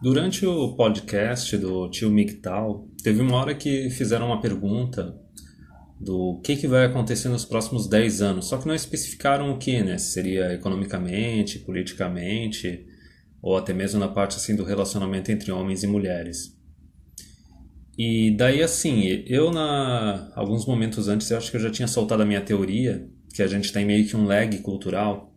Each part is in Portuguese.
Durante o podcast do tio MGTOW, teve uma hora que fizeram uma pergunta do que vai acontecer nos próximos 10 anos, só que não especificaram o que, né? Se seria economicamente, politicamente, ou até mesmo na parte assim do relacionamento entre homens e mulheres. E daí assim, alguns momentos antes eu acho que eu já tinha soltado a minha teoria, que a gente tem meio que um lag cultural.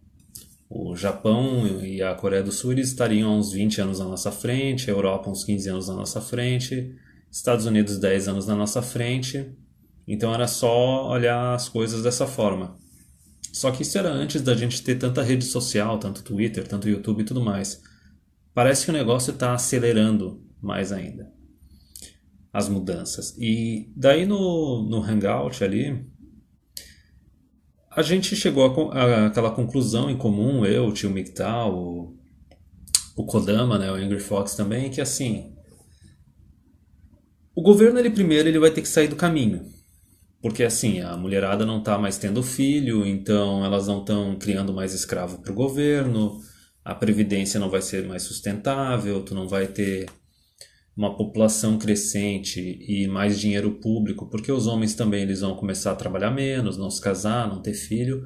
O Japão e a Coreia do Sul eles estariam uns 20 anos na nossa frente, a Europa uns 15 anos na nossa frente, Estados Unidos 10 anos na nossa frente. Então era só olhar as coisas dessa forma. Só que isso era antes da gente ter tanta rede social, tanto Twitter, tanto YouTube e tudo mais. Parece que o negócio está acelerando mais ainda as mudanças. E daí no Hangout ali, a gente chegou àquela conclusão em comum, eu, o tio MGTOW, o Kodama, né, o Angry Fox também, que assim, o governo ele primeiro ele vai ter que sair do caminho. Porque assim, a mulherada não está mais tendo filho, então elas não estão criando mais escravo para o governo, a previdência não vai ser mais sustentável, tu não vai ter uma população crescente e mais dinheiro público, porque os homens também eles vão começar a trabalhar menos, não se casar, não ter filho.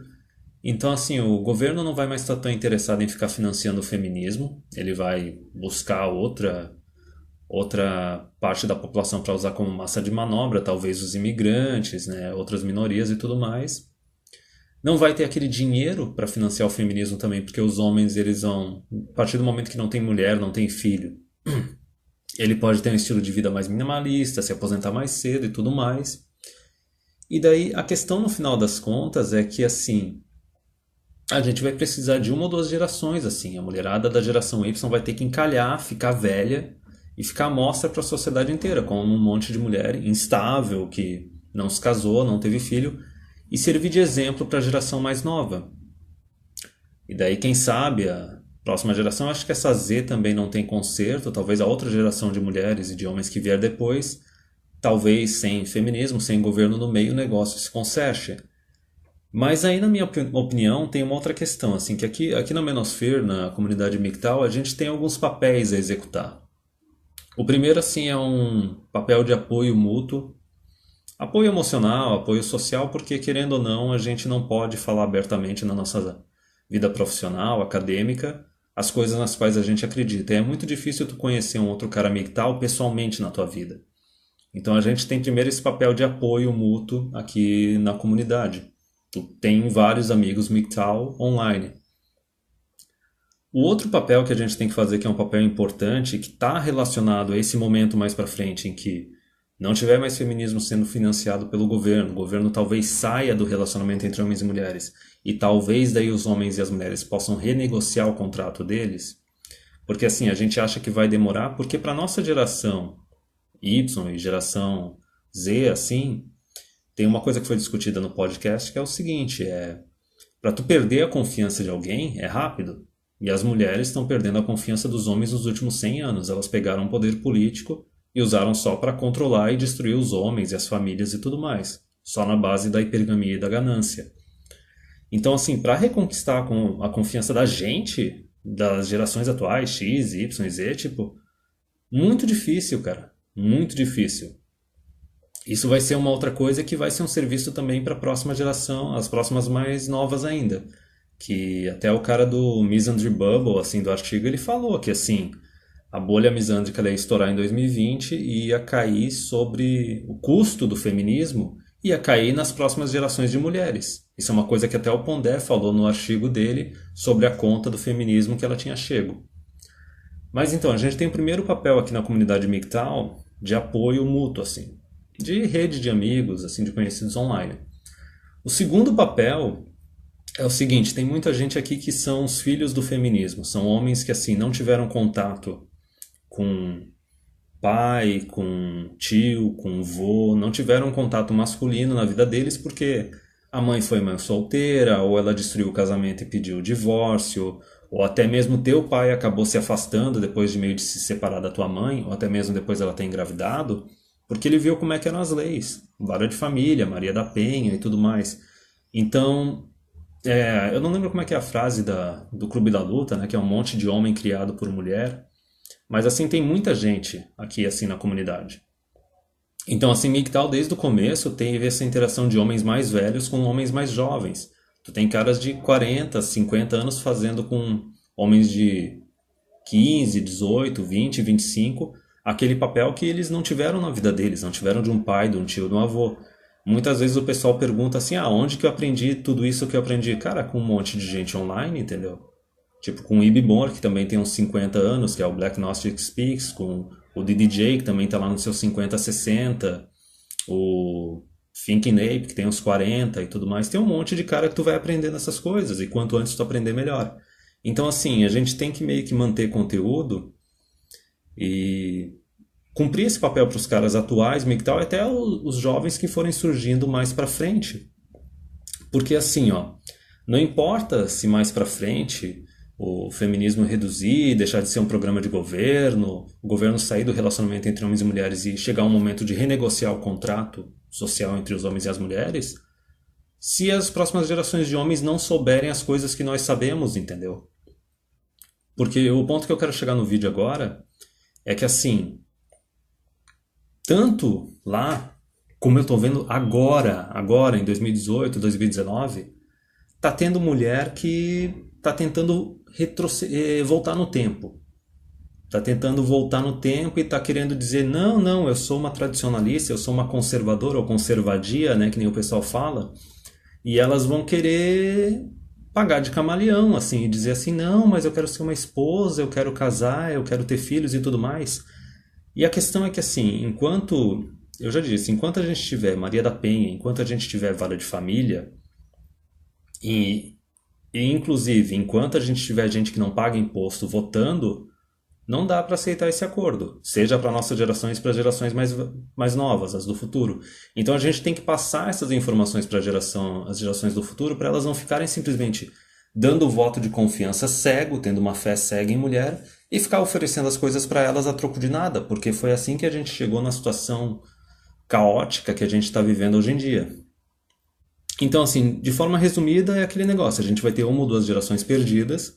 Então assim, o governo não vai mais estar tão interessado em ficar financiando o feminismo, ele vai buscar outra parte da população para usar como massa de manobra, talvez os imigrantes, né, outras minorias e tudo mais. Não vai ter aquele dinheiro para financiar o feminismo também, porque os homens, eles vão, a partir do momento que não tem mulher, não tem filho, ele pode ter um estilo de vida mais minimalista, se aposentar mais cedo e tudo mais. E daí a questão no final das contas é que assim, a gente vai precisar de uma ou duas gerações assim. A mulherada da geração Y vai ter que encalhar, ficar velha e ficar à mostra para a sociedade inteira, como um monte de mulher instável que não se casou, não teve filho, e servir de exemplo para a geração mais nova. E daí, quem sabe, a próxima geração, acho que essa Z também não tem conserto, talvez a outra geração de mulheres e de homens que vier depois, talvez sem feminismo, sem governo no meio, o negócio se conserte. Mas aí, na minha opinião, tem uma outra questão, assim, que aqui na Menosphere, na comunidade MGTOW, a gente tem alguns papéis a executar. O primeiro, assim, é um papel de apoio mútuo, apoio emocional, apoio social, porque, querendo ou não, a gente não pode falar abertamente na nossa vida profissional, acadêmica, as coisas nas quais a gente acredita. É muito difícil tu conhecer um outro cara MGTOW pessoalmente na tua vida. Então, a gente tem primeiro esse papel de apoio mútuo aqui na comunidade. Tu tem vários amigos MGTOW online. O outro papel que a gente tem que fazer, que é um papel importante, que está relacionado a esse momento mais para frente, em que não tiver mais feminismo sendo financiado pelo governo, o governo talvez saia do relacionamento entre homens e mulheres, e talvez daí os homens e as mulheres possam renegociar o contrato deles, porque assim, a gente acha que vai demorar, porque para nossa geração Y e geração Z, assim, tem uma coisa que foi discutida no podcast que é o seguinte, para tu perder a confiança de alguém, é rápido. E as mulheres estão perdendo a confiança dos homens nos últimos 100 anos. Elas pegaram o poder político e usaram só para controlar e destruir os homens e as famílias e tudo mais. Só na base da hipergamia e da ganância. Então, assim, para reconquistar a confiança da gente, das gerações atuais, X, Y, Z, tipo, muito difícil, cara. Muito difícil. Isso vai ser uma outra coisa que vai ser um serviço também para a próxima geração, as próximas mais novas ainda. Que até o cara do Misandry Bubble, assim, do artigo, ele falou que, assim, a bolha misândrica ia estourar em 2020 e ia cair sobre o custo do feminismo, ia cair nas próximas gerações de mulheres. Isso é uma coisa que até o Pondé falou no artigo dele sobre a conta do feminismo que ela tinha chego. Mas então, a gente tem o primeiro papel aqui na comunidade MGTOW de apoio mútuo, assim, de rede de amigos, assim, de conhecidos online. O segundo papel é o seguinte, tem muita gente aqui que são os filhos do feminismo. São homens que assim não tiveram contato com pai, com tio, com vô, não tiveram contato masculino na vida deles porque a mãe foi mãe solteira, ou ela destruiu o casamento e pediu o divórcio, ou até mesmo teu pai acabou se afastando depois de meio de se separar da tua mãe, ou até mesmo depois dela ter engravidado, porque ele viu como é que eram as leis, vara de família, Maria da Penha e tudo mais. Então, eu não lembro como é que é a frase do Clube da Luta, né? Que é um monte de homem criado por mulher. Mas assim, tem muita gente aqui assim na comunidade. Então, assim, MGTOW desde o começo teve essa interação de homens mais velhos com homens mais jovens. Tu tem caras de 40, 50 anos fazendo com homens de 15, 18, 20, 25, aquele papel que eles não tiveram na vida deles, não tiveram de um pai, de um tio, de um avô. Muitas vezes o pessoal pergunta assim, onde que eu aprendi tudo isso que eu aprendi? Cara, com um monte de gente online, entendeu? Tipo, com o Ibi Bor, que também tem uns 50 anos, que é o Black Gnostic Speaks, com o DDJ, que também está lá nos seus 50, 60, o Thinking Ape, que tem uns 40 e tudo mais. Tem um monte de cara que tu vai aprendendo essas coisas, e quanto antes tu aprender, melhor. Então, assim, a gente tem que meio que manter conteúdo e cumprir esse papel para os caras atuais, MGTOW, e até os jovens que forem surgindo mais para frente. Porque, assim, ó, não importa se mais para frente o feminismo reduzir, deixar de ser um programa de governo, o governo sair do relacionamento entre homens e mulheres e chegar um momento de renegociar o contrato social entre os homens e as mulheres, se as próximas gerações de homens não souberem as coisas que nós sabemos, entendeu? Porque o ponto que eu quero chegar no vídeo agora é que, assim, tanto lá como eu tô vendo agora em 2018, 2019, tá tendo mulher que tá tentando voltar no tempo. Tá tentando voltar no tempo e tá querendo dizer, não, eu sou uma tradicionalista, eu sou uma conservadora ou conservadia, né, que nem o pessoal fala. E elas vão querer pagar de camaleão, assim, e dizer assim, não, mas eu quero ser uma esposa, eu quero casar, eu quero ter filhos e tudo mais. E a questão é que, assim, eu já disse, enquanto a gente tiver Maria da Penha, enquanto a gente tiver Vara de Família, e inclusive, enquanto a gente tiver gente que não paga imposto votando, não dá para aceitar esse acordo, seja para nossas gerações e para gerações mais novas, as do futuro. Então a gente tem que passar essas informações para as gerações do futuro, para elas não ficarem simplesmente dando voto de confiança cego, tendo uma fé cega em mulher, e ficar oferecendo as coisas para elas a troco de nada, porque foi assim que a gente chegou na situação caótica que a gente está vivendo hoje em dia. Então, assim, de forma resumida, é aquele negócio. A gente vai ter uma ou duas gerações perdidas,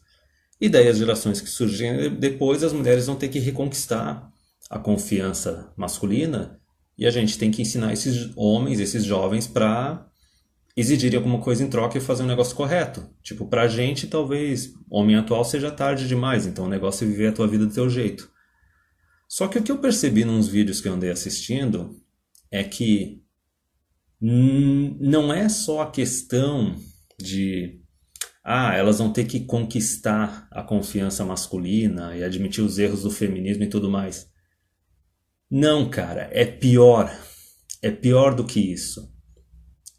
e daí as gerações que surgem depois, as mulheres vão ter que reconquistar a confiança masculina, e a gente tem que ensinar esses homens, esses jovens, para exigirem alguma coisa em troca e fazer um negócio correto. Tipo, pra gente, talvez, homem atual seja tarde demais, então o negócio é viver a tua vida do teu jeito. Só que o que eu percebi nos vídeos que eu andei assistindo é que não é só a questão de elas vão ter que conquistar a confiança masculina e admitir os erros do feminismo e tudo mais. Não, cara, é pior. É pior do que isso.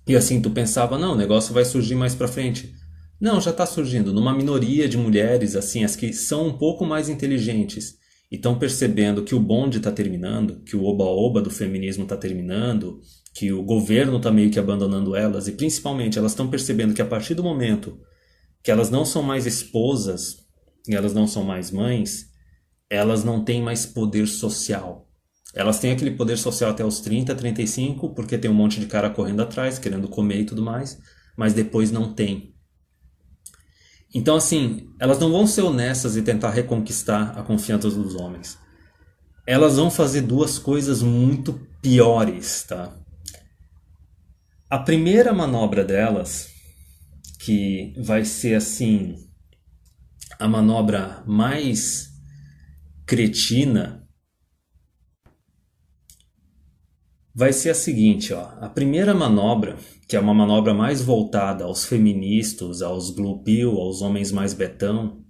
E assim, tu pensava, não, o negócio vai surgir mais pra frente. Não, já tá surgindo. Numa minoria de mulheres, assim, as que são um pouco mais inteligentes e estão percebendo que o bonde tá terminando, que o oba-oba do feminismo tá terminando, que o governo tá meio que abandonando elas, e principalmente elas estão percebendo que a partir do momento que elas não são mais esposas e elas não são mais mães, elas não têm mais poder social. Elas têm aquele poder social até os 30, 35, porque tem um monte de cara correndo atrás, querendo comer e tudo mais, mas depois não tem. Então, assim, elas não vão ser honestas e tentar reconquistar a confiança dos homens. Elas vão fazer duas coisas muito piores, tá? A primeira manobra delas, que vai ser, assim, a manobra mais cretina, vai ser a seguinte, ó. A primeira manobra, que é uma manobra mais voltada aos feministas, aos blue pill, aos homens mais betão,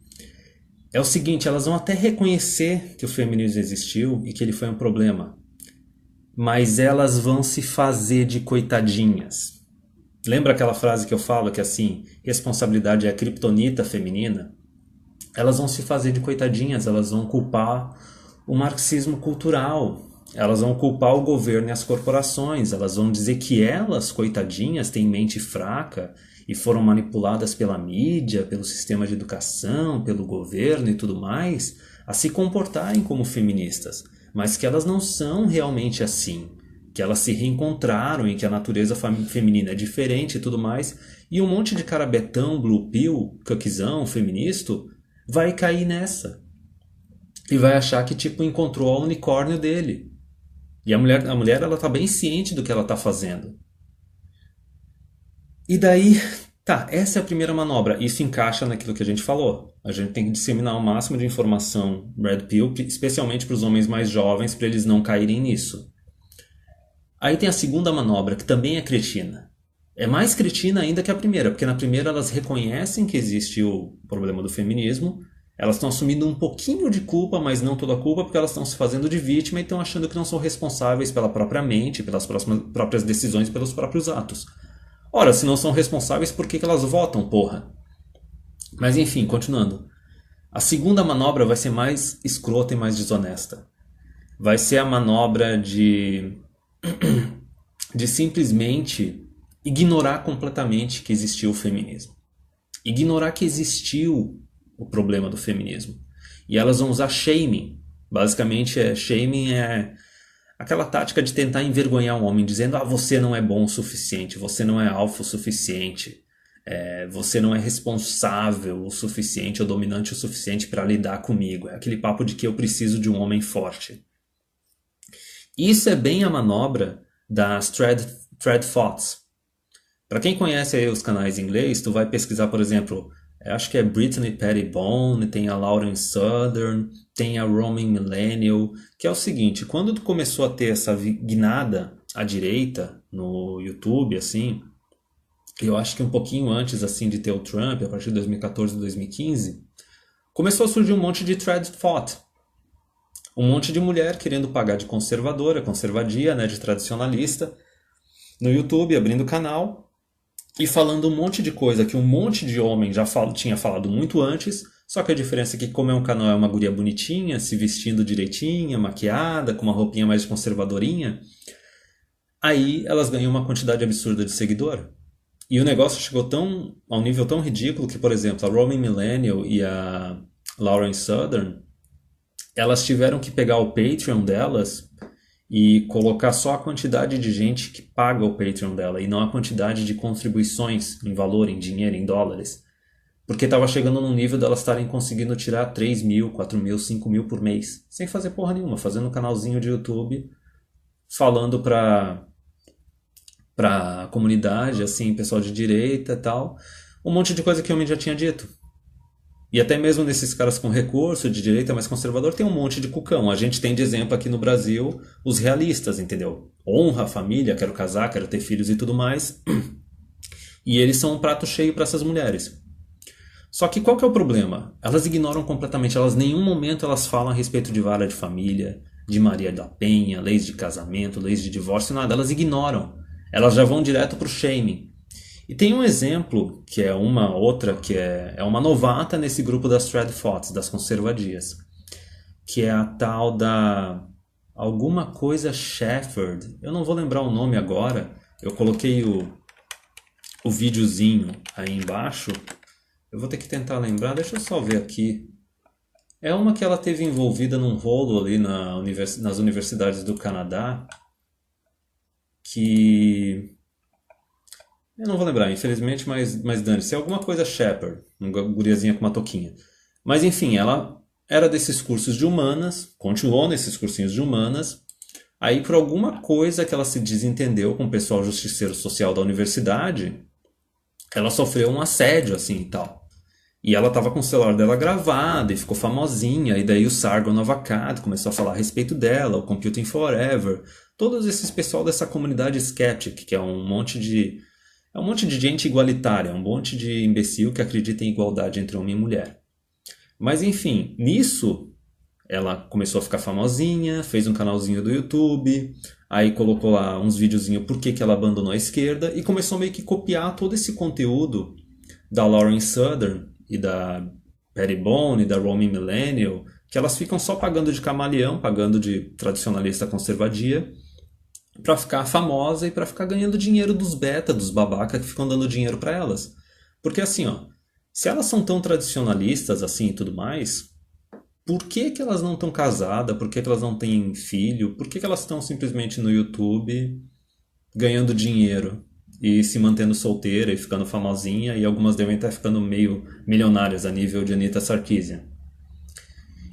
é o seguinte, elas vão até reconhecer que o feminismo existiu e que ele foi um problema, mas elas vão se fazer de coitadinhas. Lembra aquela frase que eu falo que assim, responsabilidade é a criptonita feminina? Elas vão se fazer de coitadinhas, elas vão culpar o marxismo cultural, elas vão culpar o governo e as corporações, elas vão dizer que elas, coitadinhas, têm mente fraca e foram manipuladas pela mídia, pelo sistema de educação, pelo governo e tudo mais, a se comportarem como feministas, mas que elas não são realmente assim, que elas se reencontraram e que a natureza feminina é diferente e tudo mais, e um monte de cara betão, blue pill, cuckzão, feminista, vai cair nessa. e vai achar que tipo encontrou o unicórnio dele. E a mulher ela tá bem ciente do que ela tá fazendo. E daí, tá, essa é a primeira manobra. Isso encaixa naquilo que a gente falou. A gente tem que disseminar o máximo de informação Red Pill, especialmente para os homens mais jovens, para eles não caírem nisso. Aí tem a segunda manobra, que também é cretina. É mais cretina ainda que a primeira, porque na primeira elas reconhecem que existe o problema do feminismo, elas estão assumindo um pouquinho de culpa, mas não toda a culpa, porque elas estão se fazendo de vítima e estão achando que não são responsáveis pela própria mente, pelas próprias decisões, pelos próprios atos. Ora, se não são responsáveis, por que elas votam, porra? Mas enfim, continuando. A segunda manobra vai ser mais escrota e mais desonesta. Vai ser a manobra de simplesmente ignorar completamente que existiu o feminismo. Ignorar que existiu o problema do feminismo. E elas vão usar shaming. Basicamente, shaming é aquela tática de tentar envergonhar um homem, dizendo: ah, você não é bom o suficiente, você não é alfa o suficiente, você não é responsável o suficiente ou dominante o suficiente para lidar comigo. É aquele papo de que eu preciso de um homem forte. Isso é bem a manobra das Thread Thoughts. Para quem conhece aí os canais em inglês, tu vai pesquisar, por exemplo, acho que é Brittany Pettibone, tem a Lauren Southern, tem a Roman Millennial, que é o seguinte: quando tu começou a ter essa guinada à direita no YouTube, assim, eu acho que um pouquinho antes assim de ter o Trump, a partir de 2014, 2015, começou a surgir um monte de Thread Thought. Um monte de mulher querendo pagar de conservadora, conservadia, né, de tradicionalista, no YouTube, abrindo canal e falando um monte de coisa que um monte de homem já tinha falado muito antes, só que a diferença é que, como é um canal, é uma guria bonitinha, se vestindo direitinha, maquiada, com uma roupinha mais conservadorinha, aí elas ganham uma quantidade absurda de seguidor. E o negócio chegou a um nível tão ridículo que, por exemplo, a Roman Millennial e a Lauren Southern, elas tiveram que pegar o Patreon delas e colocar só a quantidade de gente que paga o Patreon dela e não a quantidade de contribuições em valor, em dinheiro, em dólares. Porque estava chegando num nível delas estarem conseguindo tirar 3 mil, 4 mil, 5 mil por mês. Sem fazer porra nenhuma, fazendo um canalzinho de YouTube, falando pra comunidade, assim, pessoal de direita e tal. Um monte de coisa que o homem já tinha dito. E até mesmo nesses caras com recurso, de direita mais conservador, tem um monte de cucão. A gente tem de exemplo aqui no Brasil os realistas, entendeu? Honra a família, quero casar, quero ter filhos e tudo mais. E eles são um prato cheio para essas mulheres. Só que qual que é o problema? Elas ignoram completamente, elas em nenhum momento elas falam a respeito de vara de família, de Maria da Penha, leis de casamento, leis de divórcio, nada. Elas ignoram. Elas já vão direto pro shaming. E tem um exemplo, que é uma outra, que é uma novata nesse grupo das Thread Thoughts, das conservadias, que é a tal da alguma coisa Shepherd. Eu não vou lembrar o nome agora, eu coloquei o videozinho aí embaixo, eu vou ter que tentar lembrar, deixa eu só ver aqui. É uma que ela teve envolvida num rolo ali nas universidades do Canadá, que... eu não vou lembrar, infelizmente, mas dane-se. É alguma coisa Shepard, uma guriazinha com uma touquinha. Mas enfim, ela era desses cursos de humanas, continuou nesses cursinhos de humanas. Aí, por alguma coisa que ela se desentendeu com o pessoal justiceiro social da universidade, ela sofreu um assédio, assim, e tal. E ela tava com o celular dela gravado e ficou famosinha. E daí o Sargon of Akkad começou a falar a respeito dela, o Computing Forever. Todos esses pessoal dessa comunidade Skeptic, que é um monte de gente igualitária, um monte de imbecil que acredita em igualdade entre homem e mulher. Mas enfim, nisso ela começou a ficar famosinha, fez um canalzinho do YouTube, aí colocou lá uns videozinhos por que ela abandonou a esquerda e começou meio que copiar todo esse conteúdo da Lauren Southern e da Pettibone e da Roman Millennial, que elas ficam só pagando de camaleão, pagando de tradicionalista conservadia, para ficar famosa e para ficar ganhando dinheiro dos beta, dos babaca que ficam dando dinheiro para elas. Porque assim, ó, se elas são tão tradicionalistas assim e tudo mais, por que que elas não estão casadas? Por que que elas não têm filho? Por que que elas estão simplesmente no YouTube ganhando dinheiro e se mantendo solteira e ficando famosinha, e algumas devem estar ficando meio milionárias a nível de Anita Sarkeesian?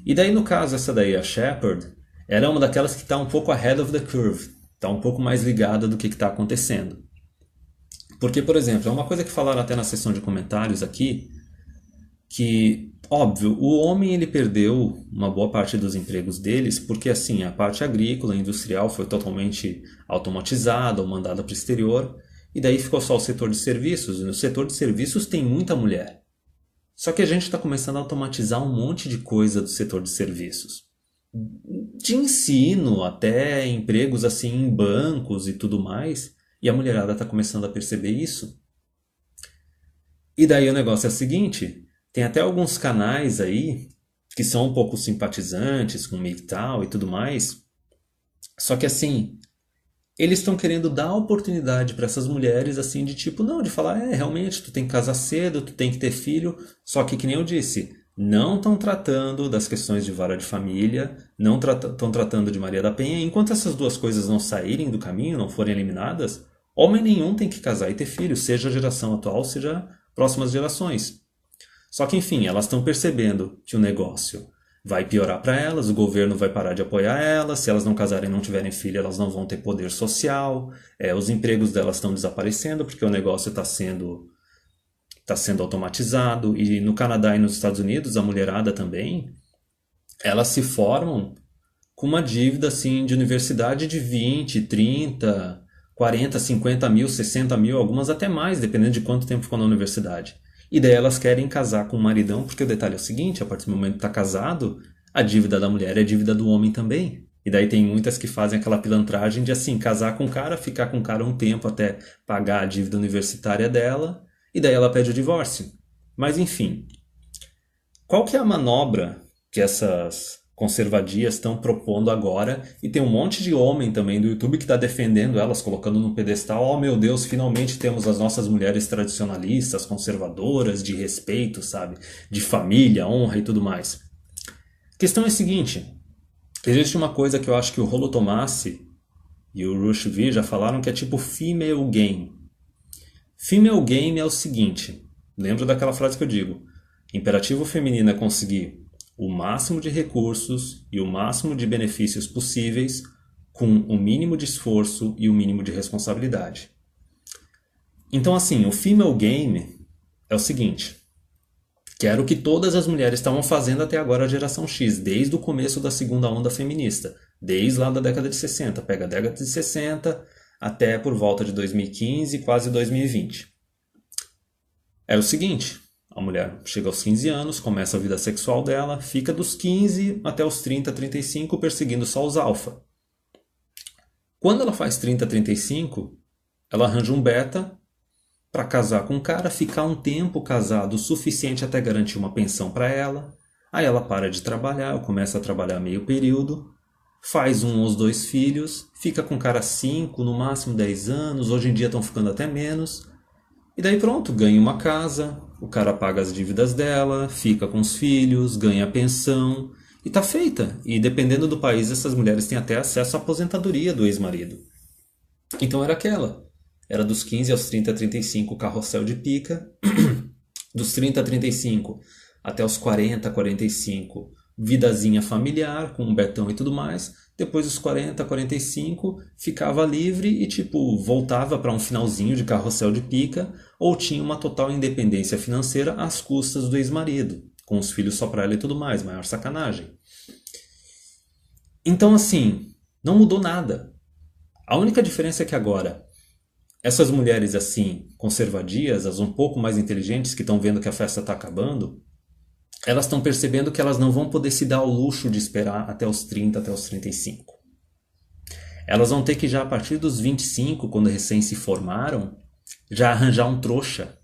E daí, no caso, essa daí, a Shepard, ela é uma daquelas que está um pouco ahead of the curve, está um pouco mais ligada do que está acontecendo. Porque, por exemplo, é uma coisa que falaram até na sessão de comentários aqui, que, óbvio, o homem ele perdeu uma boa parte dos empregos deles, porque assim, a parte agrícola e industrial foi totalmente automatizada ou mandada para o exterior, e daí ficou só o setor de serviços, e no setor de serviços tem muita mulher. Só que a gente está começando a automatizar um monte de coisa do setor de serviços. De ensino até empregos assim em bancos e tudo mais, e a mulherada está começando a perceber isso. E daí o negócio é o seguinte, tem até alguns canais aí que são um pouco simpatizantes com MGTOW e tudo mais, só que assim, eles estão querendo dar oportunidade para essas mulheres assim de tipo, não, de falar, realmente, tu tem que casar cedo, tu tem que ter filho, só que nem eu disse, não estão tratando das questões de vara de família, não estão tratando de Maria da Penha, enquanto essas duas coisas não saírem do caminho, não forem eliminadas, homem nenhum tem que casar e ter filho, seja a geração atual, seja próximas gerações. Só que, enfim, elas estão percebendo que o negócio vai piorar para elas, o governo vai parar de apoiar elas, se elas não casarem e não tiverem filho, elas não vão ter poder social, os empregos delas estão desaparecendo porque o negócio está sendo automatizado. E no Canadá e nos Estados Unidos, a mulherada também, elas se formam com uma dívida assim, de universidade de 20, 30, 40, 50 mil, 60 mil, algumas até mais, dependendo de quanto tempo ficou na universidade. E daí elas querem casar com o maridão, porque o detalhe é o seguinte, a partir do momento que está casado, a dívida da mulher é a dívida do homem também. E daí tem muitas que fazem aquela pilantragem de assim, casar com o cara, ficar com o cara um tempo até pagar a dívida universitária dela, e daí ela pede o divórcio. Mas enfim, qual que é a manobra que essas conservadias estão propondo agora? E tem um monte de homem também do YouTube que está defendendo elas, colocando no pedestal, oh meu Deus, finalmente temos as nossas mulheres tradicionalistas, conservadoras, de respeito, sabe? De família, honra e tudo mais. A questão é a seguinte, existe uma coisa que eu acho que o Rollo Tomassi e o Rush V já falaram que é tipo female game. Female game é o seguinte, lembra daquela frase que eu digo, imperativo feminino é conseguir o máximo de recursos e o máximo de benefícios possíveis com o mínimo de esforço e o mínimo de responsabilidade. Então assim, o female game é o seguinte, que era o que todas as mulheres estavam fazendo até agora a geração X, desde o começo da segunda onda feminista, desde lá da década de 60, pega a década de 60 até por volta de 2015, quase 2020. Era o seguinte, a mulher chega aos 15 anos, começa a vida sexual dela, fica dos 15 até os 30, 35 perseguindo só os alfa. Quando ela faz 30, 35, ela arranja um beta para casar com um cara, ficar um tempo casado o suficiente até garantir uma pensão para ela. Aí ela para de trabalhar, começa a trabalhar meio período, faz um ou dois filhos, fica com o cara 5, no máximo 10 anos, hoje em dia estão ficando até menos. E daí pronto, ganha uma casa, o cara paga as dívidas dela, fica com os filhos, ganha pensão e tá feita. E dependendo do país, essas mulheres têm até acesso à aposentadoria do ex-marido. Então era aquela. Era dos 15 aos 30, 35, carrossel de pica. Dos 30 a 35 até os 40, 45, vidazinha familiar, com um betão e tudo mais. Depois dos 40, 45, ficava livre e tipo voltava para um finalzinho de carrossel de pica ou tinha uma total independência financeira às custas do ex-marido, com os filhos só para ela e tudo mais, maior sacanagem. Então assim, não mudou nada. A única diferença é que agora essas mulheres assim, conservadias, as um pouco mais inteligentes que estão vendo que a festa está acabando, elas estão percebendo que elas não vão poder se dar ao luxo de esperar até os 30, até os 35. Elas vão ter que já a partir dos 25, quando recém se formaram, já arranjar um trouxa.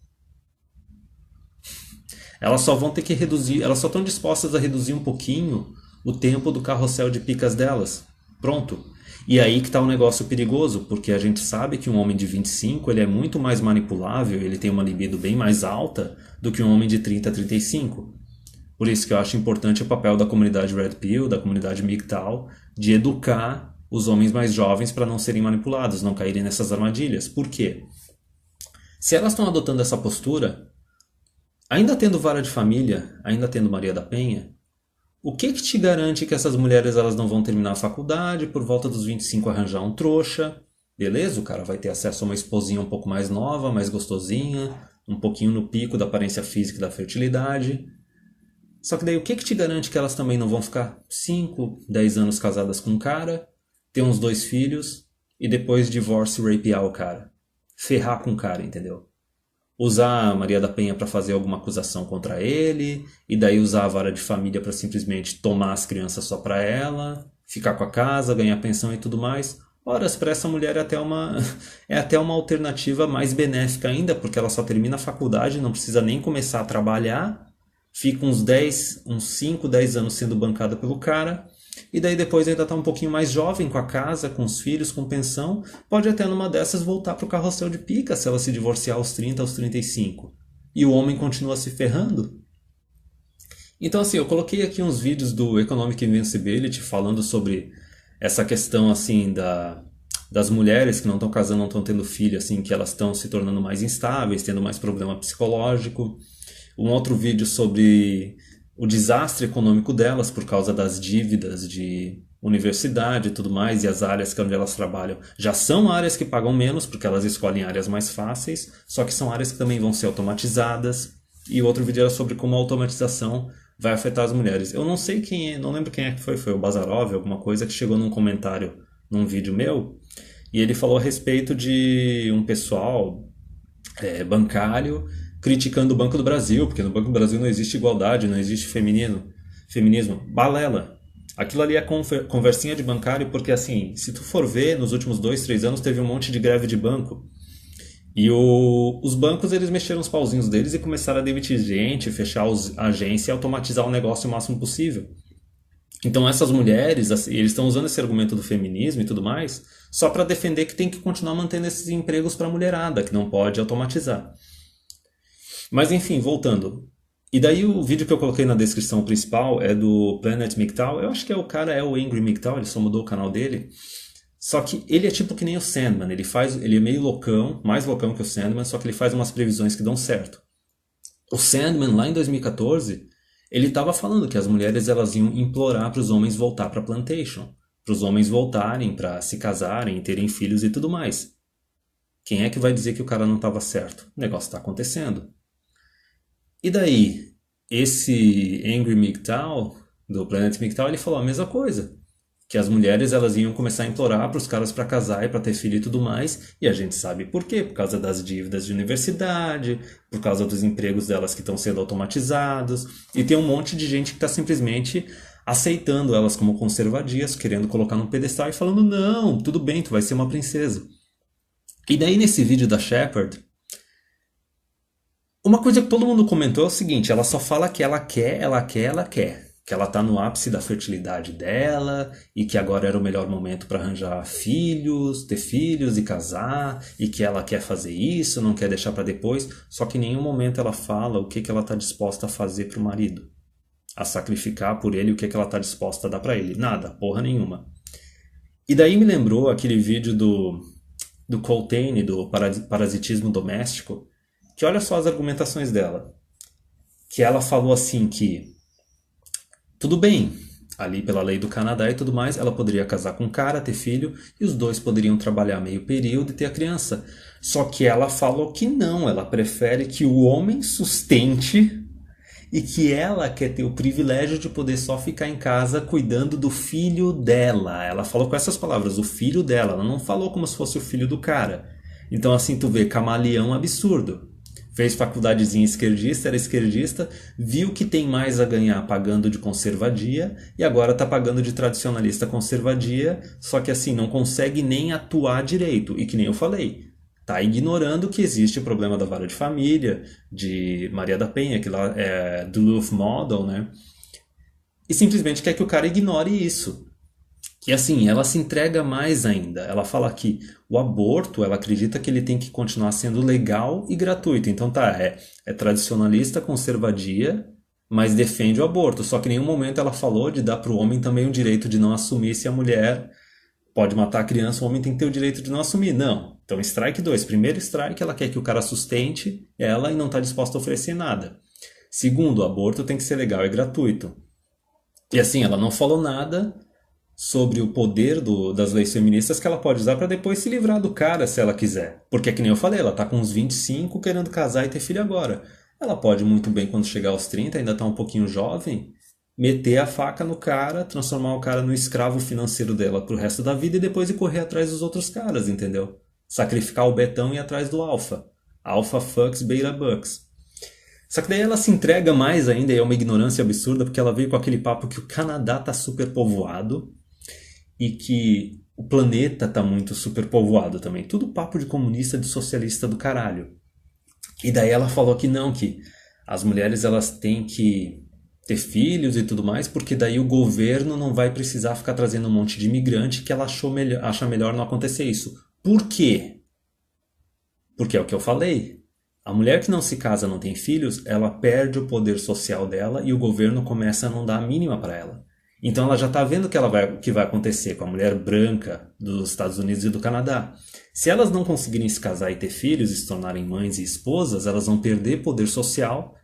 Elas só vão ter que reduzir, elas só estão dispostas a reduzir um pouquinho o tempo do carrossel de picas delas. Pronto. E aí que está o negócio perigoso, porque a gente sabe que um homem de 25 ele é muito mais manipulável, ele tem uma libido bem mais alta do que um homem de 30 a 35. Por isso que eu acho importante o papel da comunidade Red Pill, da comunidade MGTOW, de educar os homens mais jovens para não serem manipulados, não caírem nessas armadilhas. Por quê? Se elas estão adotando essa postura, ainda tendo vara de família, ainda tendo Maria da Penha, O que que te garante que essas mulheres elas não vão terminar a faculdade, por volta dos 25 arranjar um trouxa? Beleza, o cara vai ter acesso a uma esposinha um pouco mais nova, mais gostosinha, um pouquinho no pico da aparência física e da fertilidade. Só que daí o que que te garante que elas também não vão ficar 5, 10 anos casadas com um cara, ter uns 2 filhos e depois divórcio e rapear o cara? Ferrar com o cara, entendeu? Usar a Maria da Penha para fazer alguma acusação contra ele, e daí usar a vara de família para simplesmente tomar as crianças só para ela, ficar com a casa, ganhar pensão e tudo mais. Ora, para essa mulher é até uma alternativa mais benéfica ainda, porque ela só termina a faculdade, não precisa nem começar a trabalhar, fica uns 5, 10 anos sendo bancada pelo cara, e daí depois ainda está um pouquinho mais jovem com a casa, com os filhos, com pensão, pode até numa dessas voltar para o carrossel de pica se ela se divorciar aos 30, aos 35. E o homem continua se ferrando. Então assim, eu coloquei aqui uns vídeos do Economic Invincibility falando sobre essa questão assim das mulheres que não estão casando, não estão tendo filho, assim, que elas estão se tornando mais instáveis, tendo mais problema psicológico. Um outro vídeo sobre o desastre econômico delas por causa das dívidas de universidade e tudo mais, e as áreas onde elas trabalham já são áreas que pagam menos, porque elas escolhem áreas mais fáceis, só que são áreas que também vão ser automatizadas. E outro vídeo era sobre como a automatização vai afetar as mulheres. Eu não sei quem é, não lembro quem é que foi o Bazarov, alguma coisa, que chegou num comentário num vídeo meu, e ele falou a respeito de um pessoal bancário criticando o Banco do Brasil, porque no Banco do Brasil não existe igualdade, não existe feminismo. Balela. Aquilo ali é conversinha de bancário, porque assim, se tu for ver, nos últimos 2, 3 anos teve um monte de greve de banco. E os bancos, eles mexeram os pauzinhos deles e começaram a demitir gente, fechar a agência e automatizar o negócio o máximo possível. Então essas mulheres, assim, eles estão usando esse argumento do feminismo e tudo mais, só para defender que tem que continuar mantendo esses empregos para a mulherada, que não pode automatizar. Mas enfim, voltando. E daí o vídeo que eu coloquei na descrição principal é do Planet MGTOW. Eu acho que o cara é o Angry MGTOW, ele só mudou o canal dele. Só que ele é tipo que nem o Sandman, ele é meio loucão, mais loucão que o Sandman, só que ele faz umas previsões que dão certo. O Sandman, lá em 2014, ele estava falando que as mulheres elas iam implorar para os homens voltar para a plantation, para os homens voltarem para se casarem, terem filhos e tudo mais. Quem é que vai dizer que o cara não estava certo? O negócio está acontecendo. E daí, esse Angry MGTOW, do Planet MGTOW, ele falou a mesma coisa. Que as mulheres elas iam começar a implorar para os caras para casar e para ter filho e tudo mais. E a gente sabe por quê. Por causa das dívidas de universidade, por causa dos empregos delas que estão sendo automatizados. E tem um monte de gente que está simplesmente aceitando elas como conservadias, querendo colocar num pedestal e falando, não, tudo bem, tu vai ser uma princesa. E daí nesse vídeo da Shepard, uma coisa que todo mundo comentou é o seguinte, ela só fala que ela quer, ela quer, ela quer. Que ela está no ápice da fertilidade dela e que agora era o melhor momento para arranjar filhos, ter filhos e casar e que ela quer fazer isso, não quer deixar para depois. Só que em nenhum momento ela fala o que ela está disposta a fazer para o marido. A sacrificar por ele, o que ela está disposta a dar para ele. Nada, porra nenhuma. E daí me lembrou aquele vídeo do Coltrane, do parasitismo doméstico, que olha só as argumentações dela. Que ela falou assim que tudo bem, ali pela lei do Canadá e tudo mais, ela poderia casar com um cara, ter filho, e os dois poderiam trabalhar meio período e ter a criança. Só que ela falou que não, ela prefere que o homem sustente e que ela quer ter o privilégio de poder só ficar em casa cuidando do filho dela. Ela falou com essas palavras, o filho dela, ela não falou como se fosse o filho do cara. Então assim, tu vê, camaleão absurdo. Fez faculdadezinha esquerdista, era esquerdista, viu que tem mais a ganhar pagando de conservadia e agora está pagando de tradicionalista conservadia, só que assim, não consegue nem atuar direito. E que nem eu falei, está ignorando que existe o problema da vara de família, de Maria da Penha, que lá é Duluth Model, né? E simplesmente quer que o cara ignore isso. E assim, ela se entrega mais ainda. Ela fala que o aborto, ela acredita que ele tem que continuar sendo legal e gratuito. Então tá, é tradicionalista, conservadia, mas defende o aborto. Só que em nenhum momento ela falou de dar para o homem também o direito de não assumir se a mulher pode matar a criança, o homem tem que ter o direito de não assumir. Não. Então strike 2. Primeiro strike, ela quer que o cara sustente ela e não está disposta a oferecer nada. Segundo, o aborto tem que ser legal e gratuito. E assim, ela não falou nada sobre o poder das leis feministas que ela pode usar para depois se livrar do cara se ela quiser. Porque, que nem eu falei, ela tá com uns 25 querendo casar e ter filho agora. Ela pode muito bem, quando chegar aos 30, ainda tá um pouquinho jovem, meter a faca no cara, transformar o cara no escravo financeiro dela pro resto da vida e depois ir correr atrás dos outros caras, entendeu? Sacrificar o Betão e ir atrás do Alpha. Alpha fucks, beta bucks. Só que daí ela se entrega mais ainda e é uma ignorância absurda porque ela veio com aquele papo que o Canadá tá superpovoado e que o planeta tá muito superpovoado também. Tudo papo de comunista, de socialista do caralho. E daí ela falou que não, que as mulheres elas têm que ter filhos e tudo mais, porque daí o governo não vai precisar ficar trazendo um monte de imigrante que ela acha melhor não acontecer isso. Por quê? Porque é o que eu falei. A mulher que não se casa, não tem filhos, ela perde o poder social dela e o governo começa a não dar a mínima para ela. Então ela já está vendo o que vai acontecer com a mulher branca dos Estados Unidos e do Canadá. Se elas não conseguirem se casar e ter filhos e se tornarem mães e esposas, elas vão perder poder social,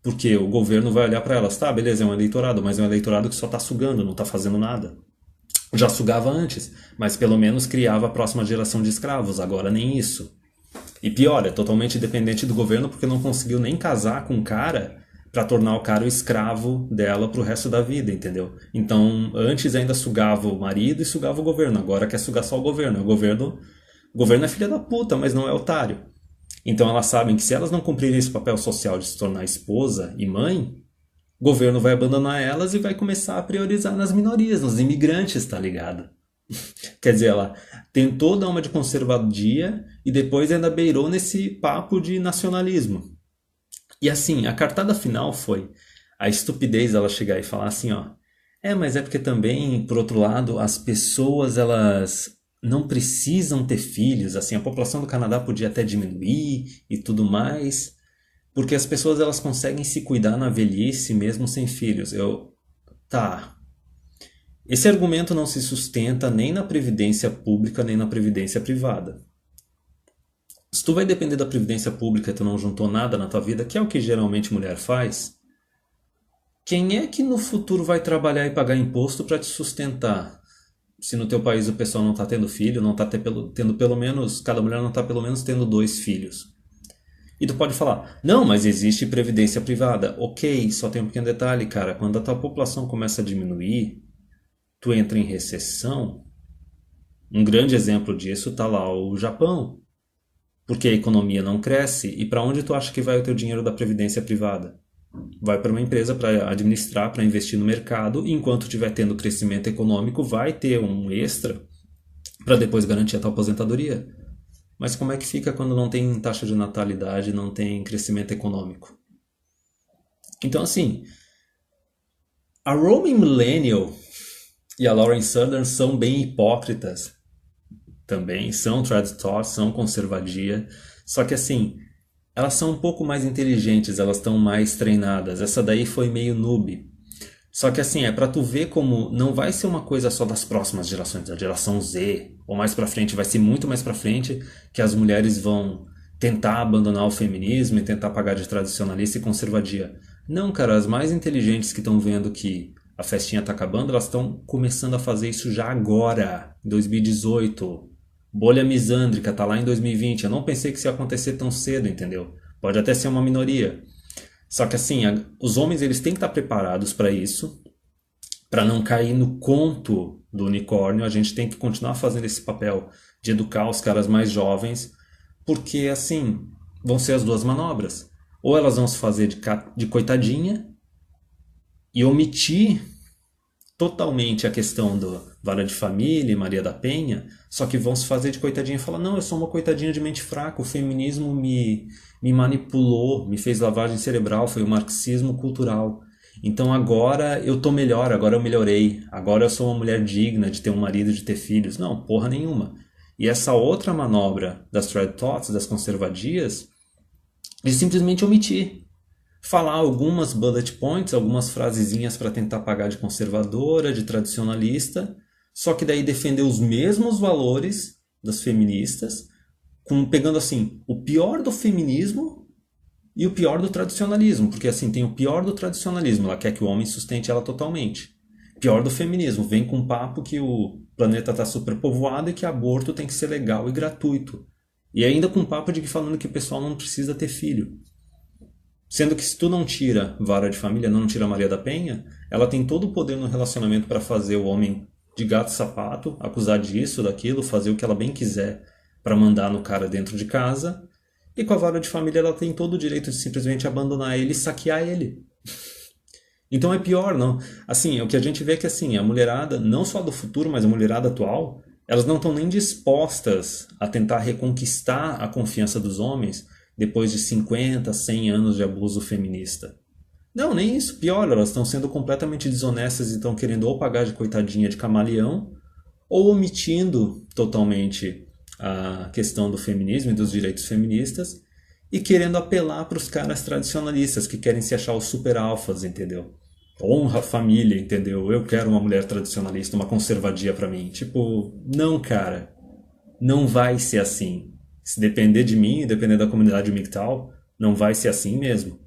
porque o governo vai olhar para elas, tá, beleza, é um eleitorado, mas é um eleitorado que só está sugando, não está fazendo nada. Já sugava antes, mas pelo menos criava a próxima geração de escravos, agora nem isso. E pior, é totalmente dependente do governo porque não conseguiu nem casar com o cara para tornar o cara o escravo dela pro resto da vida, entendeu? Então, antes ainda sugava o marido e sugava o governo, agora quer sugar só o governo. O governo é filha da puta, mas não é otário. Então elas sabem que se elas não cumprirem esse papel social de se tornar esposa e mãe, o governo vai abandonar elas e vai começar a priorizar nas minorias, nos imigrantes, tá ligado? Quer dizer, ela tentou dar uma de conservadia e depois ainda beirou nesse papo de nacionalismo. E assim, a cartada final foi a estupidez dela chegar e falar assim, ó. Mas é porque também, por outro lado, as pessoas, elas não precisam ter filhos, assim, a população do Canadá podia até diminuir e tudo mais, porque as pessoas, elas conseguem se cuidar na velhice mesmo sem filhos. Tá. Esse argumento não se sustenta nem na previdência pública, nem na previdência privada. Se tu vai depender da previdência pública e tu não juntou nada na tua vida, que é o que geralmente mulher faz, quem é que no futuro vai trabalhar e pagar imposto para te sustentar? Se no teu país o pessoal não tá tendo filho, não tá tendo pelo menos, cada mulher não tá pelo menos tendo 2 filhos. E tu pode falar, não, mas existe previdência privada. Ok, só tem um pequeno detalhe, cara. Quando a tua população começa a diminuir, tu entra em recessão. Um grande exemplo disso tá lá o Japão. Porque a economia não cresce. E para onde tu acha que vai o teu dinheiro da previdência privada? Vai para uma empresa para administrar, para investir no mercado. E enquanto estiver tendo crescimento econômico, vai ter um extra para depois garantir a tua aposentadoria. Mas como é que fica quando não tem taxa de natalidade, não tem crescimento econômico? Então, assim, a Roman Millennial e a Lauren Southern são bem hipócritas também, são traditórias, são conservadia, só que assim, elas são um pouco mais inteligentes, elas estão mais treinadas. Essa daí foi meio noob. Só que assim, é pra tu ver como não vai ser uma coisa só das próximas gerações, da geração Z, ou mais pra frente, vai ser muito mais pra frente que as mulheres vão tentar abandonar o feminismo e tentar pagar de tradicionalista e conservadia. Não, cara, as mais inteligentes que estão vendo que a festinha tá acabando, elas estão começando a fazer isso já agora, em 2018. Bolha misândrica, tá lá em 2020. Eu não pensei que isso ia acontecer tão cedo, entendeu? Pode até ser uma minoria. Só que assim, os homens eles têm que estar preparados para isso, para não cair no conto do unicórnio. A gente tem que continuar fazendo esse papel de educar os caras mais jovens, porque assim, vão ser as duas manobras. Ou elas vão se fazer de coitadinha e omitir totalmente a questão do Vara de Família e Maria da Penha, só que vão se fazer de coitadinha e falar, não, eu sou uma coitadinha de mente fraca, o feminismo me manipulou, me fez lavagem cerebral, foi o marxismo cultural. Então agora eu tô melhor, agora eu melhorei, agora eu sou uma mulher digna de ter um marido, de ter filhos. Não, porra nenhuma. E essa outra manobra das trad thoughts, das conservadias, de simplesmente omitir. Falar algumas bullet points, algumas frasezinhas para tentar pagar de conservadora, de tradicionalista, só que daí defender os mesmos valores das feministas, pegando assim o pior do feminismo e o pior do tradicionalismo, porque assim tem o pior do tradicionalismo, ela quer que o homem sustente ela totalmente. Pior do feminismo, vem com um papo que o planeta está superpovoado e que aborto tem que ser legal e gratuito. E ainda com um papo de que falando que o pessoal não precisa ter filho. Sendo que se tu não tira vara de família, não tira Maria da Penha, ela tem todo o poder no relacionamento para fazer o homem de gato e sapato, acusar disso, daquilo, fazer o que ela bem quiser para mandar no cara dentro de casa. E com a vara de família ela tem todo o direito de simplesmente abandonar ele e saquear ele. Então é pior, não? Assim, o que a gente vê é que assim, a mulherada, não só do futuro, mas a mulherada atual, elas não estão nem dispostas a tentar reconquistar a confiança dos homens depois de 50, 100 anos de abuso feminista. Não, nem isso. Pior, elas estão sendo completamente desonestas e estão querendo ou pagar de coitadinha de camaleão, ou omitindo totalmente a questão do feminismo e dos direitos feministas e querendo apelar para os caras tradicionalistas que querem se achar os super alfas, entendeu? Honra a família, entendeu? Eu quero uma mulher tradicionalista, uma conservadia para mim. Tipo, não, cara. Não vai ser assim. Se depender de mim e depender da comunidade MGTOW, não vai ser assim mesmo.